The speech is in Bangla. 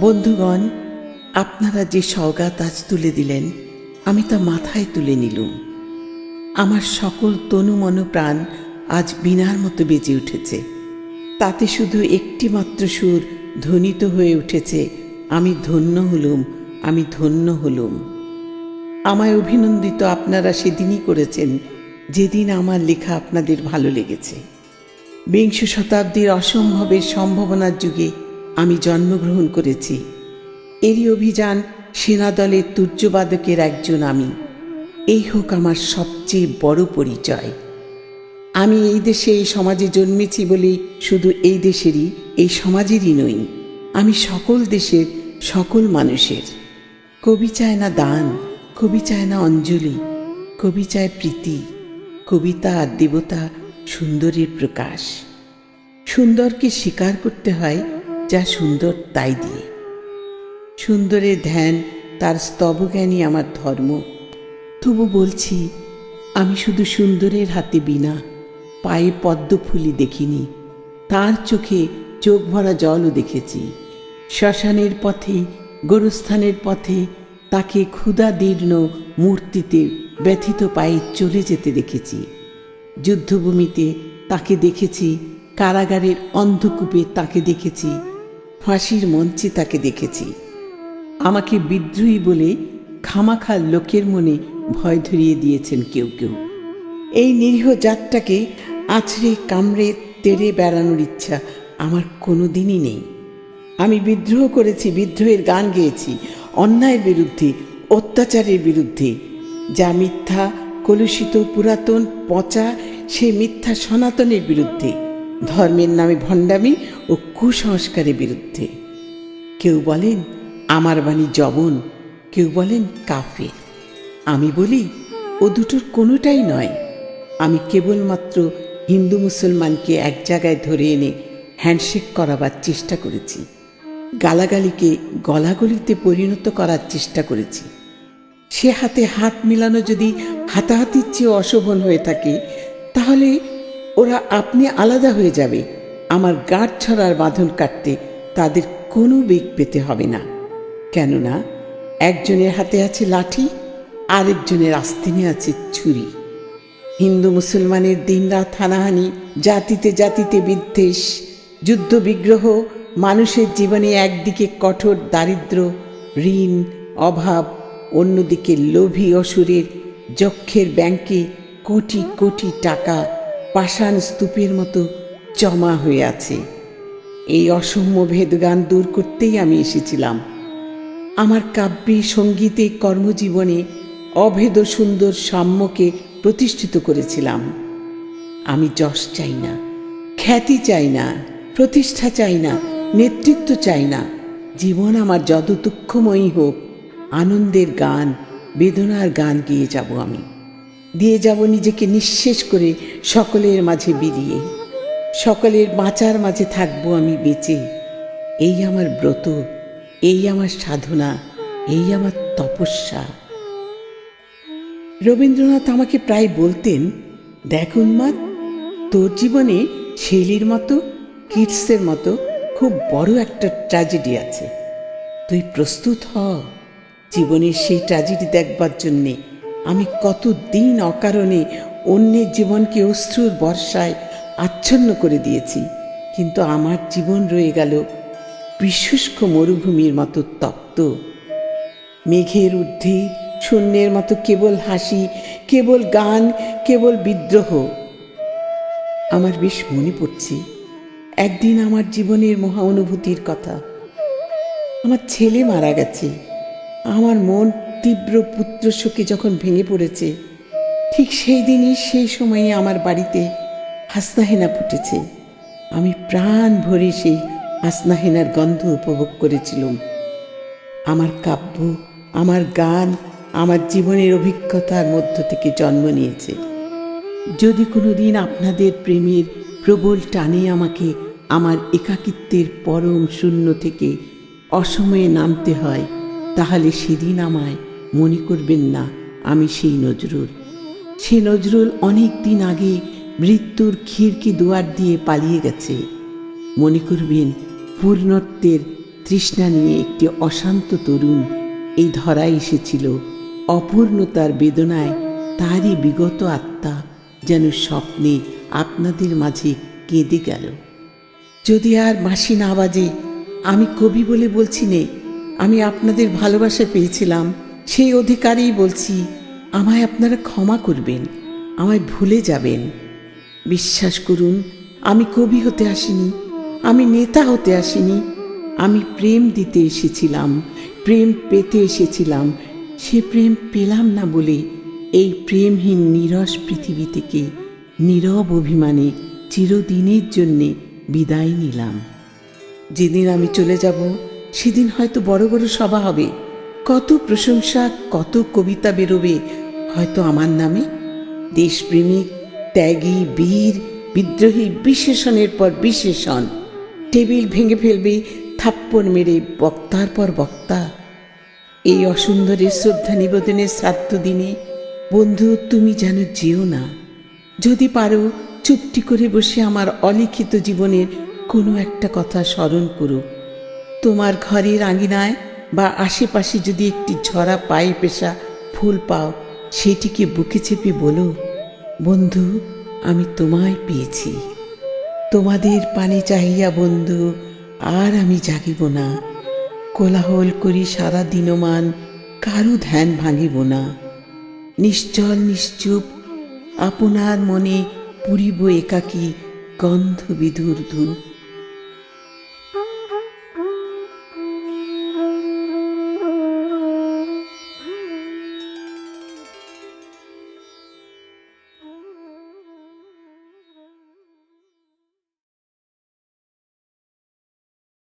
বন্ধুগণ, আপনারা যে সওগাত আজ তুলে দিলেন, আমি তা মাথায় তুলে নিলুম। আমার সকল তনু মন প্রাণ আজ বীণার মতো বেজে উঠেছে। তাতে শুধু একটি মাত্র সুর ধ্বনিত হয়ে উঠেছে, আমি ধন্য হলুম, আমি ধন্য হলুম। আমায় অভিনন্দিত আপনারা সেদিনই করেছেন যেদিন আমার লেখা আপনাদের ভালো লেগেছে। বিংশ শতাব্দীর অসম্ভবের সম্ভাবনার যুগে আমি জন্মগ্রহণ করেছি। এরই অভিযান সেনাদলের তুর্যবাদকের একজন আমি। এই হোক আমার সবচেয়ে বড় পরিচয়। আমি এই দেশে এই সমাজে জন্মেছি বলেই শুধু এই দেশেরই, এই সমাজেরই নই, আমি সকল দেশের সকল মানুষের। কবি চায় না দান, কবি চায় না অঞ্জলি, কবি চায় প্রীতি। কবিতা আর দেবতা সুন্দরের প্রকাশ। সুন্দরকে স্বীকার করতে হয় যা সুন্দর তাই দিয়ে। সুন্দরের ধ্যান, তার স্তবজ্ঞানই আমার ধর্ম। তবু বলছি, আমি শুধু সুন্দরের হাতে বীণা, পায়ে পদ্মফুলি দেখিনি, তার চোখে চোখ ভরা জলও দেখেছি। শ্মশানের পথে, গোরস্থানের পথে তাকে ক্ষুধাদীর্ণ মূর্তিতে ব্যথিত পায়ে চলে যেতে দেখেছি। যুদ্ধভূমিতে তাকে দেখেছি, কারাগারের অন্ধকূপে তাকে দেখেছি, ফাঁসির মঞ্চে তাকে দেখেছি। আমাকে বিদ্রোহী বলে খামাখা লোকের মনে ভয় ধরিয়ে দিয়েছেন কেউ কেউ। এই নিরীহ জাতটাকে আছড়ে কামড়ে তেড়ে বেড়ানোর ইচ্ছা আমার কোনো দিনই নেই। আমি বিদ্রোহ করেছি, বিদ্রোহের গান গেয়েছি, অন্যায়ের বিরুদ্ধে, অত্যাচারের বিরুদ্ধে। যা মিথ্যা, কলুষিত, পুরাতন, পচা, সেই মিথ্যা সনাতনের বিরুদ্ধে, ধর্মের নামে ভণ্ডামি ও কুসংস্কারের বিরুদ্ধে। কেউ বলেন আমার বাণী জবন, কেউ বলেন কাফের। আমি বলি ও দুটোর কোনোটাই নয়। আমি কেবলমাত্র হিন্দু মুসলমানকে এক জায়গায় ধরে এনে হ্যান্ডশেক করাবার চেষ্টা করেছি, গালাগালিকে গলাগলিতে পরিণত করার চেষ্টা করেছি। সে হাতে হাত মিলানো যদি হাতাহাতির চেয়ে অশোভন হয়ে থাকে, তাহলে ওরা আপনি আলাদা হয়ে যাবে। আমার গাঁট ছড়ার বাঁধন কাটতে তাদের কোনো বেগ পেতে হবে না। কেননা একজনের হাতে আছে লাঠি, আরেকজনের আস্তিনে আছে ছুরি। হিন্দু মুসলমানের দিনরাত হানাহানি, জাতিতে জাতিতে বিদ্বেষ, যুদ্ধ বিগ্রহ, মানুষের জীবনে একদিকে কঠোর দারিদ্র, ঋণ, অভাব, অন্যদিকে লোভী অসুরের যক্ষের ব্যাংকে কোটি কোটি টাকা পাষাণ স্তূপের মতো জমা হয়ে আছে। এই অসম্য ভেদগান দূর করতেই আমি এসেছিলাম। আমার কাব্যে, সঙ্গীতে, কর্মজীবনে অভেদ সুন্দর সাম্যকে প্রতিষ্ঠিত করেছিলাম। আমি যশ চাই না, খ্যাতি চাই না, প্রতিষ্ঠা চাই না, নেতৃত্ব চাই না। জীবন আমার যত দুঃখময়ী হোক, আনন্দের গান, বেদনার গান গেয়ে যাব আমি। দিয়ে যাব নিজেকে নিঃশেষ করে সকলের মাঝে বিলিয়ে। সকলের বাঁচার মাঝে থাকবো আমি বেঁচে। এই আমার ব্রত, এই আমার সাধনা, এই আমার তপস্যা। রবীন্দ্রনাথ আমাকে প্রায় বলতেন, দেখ উন্মাদ, তোর জীবনে শেলির মতো, কিটসের মতো খুব বড় একটা ট্র্যাজেডি আছে। তুই প্রস্তুত হ। জীবনের সেই ট্র্যাজেডি দেখবার জন্যে আমি কতদিন অকারণে অন্যের জীবনকে অশ্রুর বর্ষায় আচ্ছন্ন করে দিয়েছি, কিন্তু আমার জীবন রয়ে গেল বিশুষ্ক মরুভূমির মতো তপ্ত। মেঘের ঊর্ধ্বে শূন্যের মতো কেবল হাসি, কেবল গান, কেবল বিদ্রোহ। আমার বেশ মনে পড়ছে একদিন আমার জীবনের মহা অনুভূতির কথা। আমার ছেলে মারা গেছে। আমার মন তীব্র পুত্র শোকে যখন ভেঙে পড়েছে, ঠিক সেই দিনই, সেই সময়ে আমার বাড়িতে হাসনাহেনা ফুটেছে। আমি প্রাণ ভরে সেই হাসনাহেনার গন্ধ উপভোগ করেছিলাম। আমার কাব্য, আমার গান, আমার জীবনের অভিজ্ঞতার মধ্য থেকে জন্ম নিয়েছে। যদি কোনো দিন আপনাদের প্রেমের প্রবল টানে আমাকে আমার একাকিত্বের পরম শূন্য থেকে অসময়ে নামতে হয়, তাহলে সেদিন আমায় মনে করবেন না আমি সেই নজরুল। সে নজরুল অনেক দিন আগে মৃত্যুর খিড়কি দুয়ার দিয়ে পালিয়ে গেছে। মনে করবেন পূর্ণত্বের তৃষ্ণা নিয়ে একটি অশান্ত তরুণ এই ধরায় এসেছিল। অপূর্ণতার বেদনায় তারই বিগত আত্মা যেন স্বপ্নে আপনাদের মাঝে কেঁদে গেল। যদি আর বাঁশি না বাজে, আমি কবি বলে বলছি নে, আমি আপনাদের ভালোবাসা পেয়েছিলাম, সেই অধিকারেই বলছি, আমায় আপনারা ক্ষমা করবেন, আমায় ভুলে যাবেন। বিশ্বাস করুন, আমি কবি হতে আসিনি, আমি নেতা হতে আসিনি, আমি প্রেম দিতে এসেছিলাম, প্রেম পেতে এসেছিলাম। সে প্রেম পেলাম না বলে এই প্রেমহীন নীরস পৃথিবী থেকে নীরব অভিমানে চিরদিনের জন্যে বিদায় নিলাম। যেদিন আমি চলে যাব, সেদিন হয়তো বড় বড় সভা হবে, কত প্রশংসা, কত কবিতা বেরোবে হয়তো আমার নামে। দেশপ্রেমিক, ত্যাগী, বীর, বিদ্রোহী, বিশেষণের পর বিশেষণ। টেবিল ভেঙে ফেলবে থাপ্পড় মেরে বক্তার পর বক্তা। এই অসুন্দরের শ্রদ্ধা নিবেদনের শ্রাদ্ধ দিনে বন্ধু, তুমি যেন যেও না। যদি পারো চুপটি করে বসে আমার অলিখিত জীবনের কোনো একটা কথা স্মরণ করো। তোমার ঘরের আঙিনায় বা আশেপাশে যদি একটি ঝরা পায়ে পেশা ফুল পাও, সেটিকে বুকে চেপে বলো, বন্ধু, আমি তোমায় পেয়েছি। তোমাদের পানে চাহিয়া বন্ধু আর আমি জাগিব না। কোলাহল করি সারা দিনমান, কারু ধ্যান ভাঙিব না। নিশ্চল নিশ্চুপ আপনার মনে পুরিব একাকী গন্ধ বিধুর ধূপ।